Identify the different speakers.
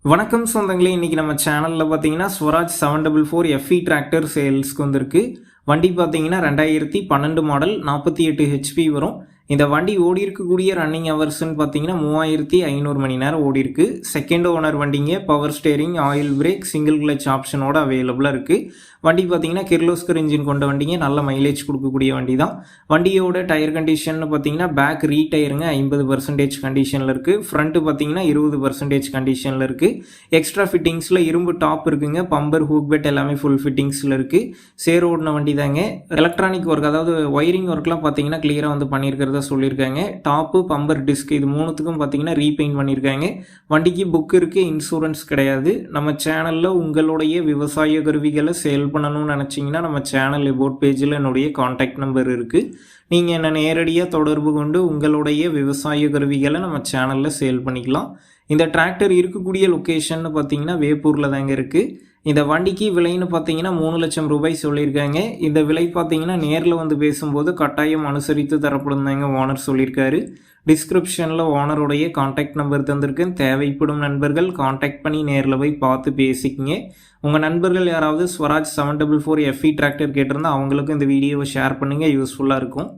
Speaker 1: வணக்கம் சொந்தங்களே, இன்றைக்கி நம்ம சேனலில் பார்த்தீங்கன்னா ஸ்வராஜ் 744 FE டிராக்டர் சேல்ஸ்க்கு வந்திருக்கு. வண்டி பார்த்தீங்கன்னா 2012 மாடல் 48 ஹெச்பி வரும். இந்த வண்டி ஓடி இருக்கக்கூடிய ரன்னிங் ஹவர்ஸ்ன்னு பார்த்தீங்கன்னா 3500 மணி நேரம் ஓடி இருக்கு. செகண்ட் ஓனர் வண்டிங்க. Power steering, oil brake, single clutch ஆப்ஷனோட அவைலபிளாக இருக்குது. வண்டி பார்த்தீங்கன்னா கிர்லோஸ்கர் இன்ஜின் கொண்ட வண்டிங்க. நல்ல மைலேஜ் கொடுக்கக்கூடிய வண்டி தான். வண்டியோட டயர் கண்டிஷன் பார்த்தீங்கன்னா பேக் ரீடயருங்க 50% கண்டிஷனில் இருக்குது. ஃப்ரண்ட்டு பார்த்தீங்கன்னா 20% கண்டிஷனில் இருக்குது. எக்ஸ்ட்ரா ஃபிட்டிங்ஸில் இரும்பு டாப் இருக்குங்க. பம்பர், ஹூக் பெட் எல்லாமே ஃபுல் ஃபிட்டிங்ஸில் இருக்குது. சேர் ஓடின வண்டி தாங்க. எலக்ட்ரானிக் ஒர்க், அதாவது ஒயரிங் ஒர்க்லாம் பார்த்தீங்கன்னா கிளியராக வந்து பண்ணியிருக்கிறதா சொல்லியிருக்காங்க. டாப்பு, பம்பர், டிஸ்க் இது மூணுத்துக்கும் பார்த்தீங்கன்னா ரீபெயிண்ட் பண்ணியிருக்காங்க. வண்டிக்கு புக் இருக்குது, இன்சூரன்ஸ் கிடையாது. நம்ம சேனலில் உங்களுடைய விவசாய கருவிகளை சேல் பண்ணணும்னு நினச்சிங்கன்னா நம்ம சேனல் அபவுட் பேஜில் என்னுடைய கான்டாக்ட் நம்பர் இருக்குது. நீங்கள் என்னை நேரடியாக தொடர்பு கொண்டு உங்களுடைய விவசாய கருவிகளை நம்ம சேனலில் சேல் பண்ணிக்கலாம். இந்த டிராக்டர் இருக்கக்கூடிய லொக்கேஷன் பார்த்தீங்கன்னா வேப்பூரில் தாங்க இருக்குது. இந்த வண்டிக்கு விலைன்னு பார்த்தீங்கன்னா 3 லட்சம் ரூபாய் சொல்லியிருக்காங்க. இந்த விலை பார்த்தீங்கன்னா நேரில் வந்து பேசும்போது கட்டாயம் அனுசரித்து தரப்படும் தாங்க ஓனர் சொல்லியிருக்காரு. டிஸ்கிரிப்ஷனில் ஓனருடைய கான்டாக்ட் நம்பர் தந்திருக்கேன். தேவைப்படும் நண்பர்கள் கான்டாக்ட் பண்ணி நேரில் போய் பார்த்து பேசிக்கிங்க. உங்கள் நண்பர்கள் யாராவது ஸ்வராஜ் 744 FE டிராக்டர் கேட்டிருந்தால் அவங்களுக்கும் இந்த வீடியோவை ஷேர் பண்ணுங்கள், யூஸ்ஃபுல்லாக இருக்கும்.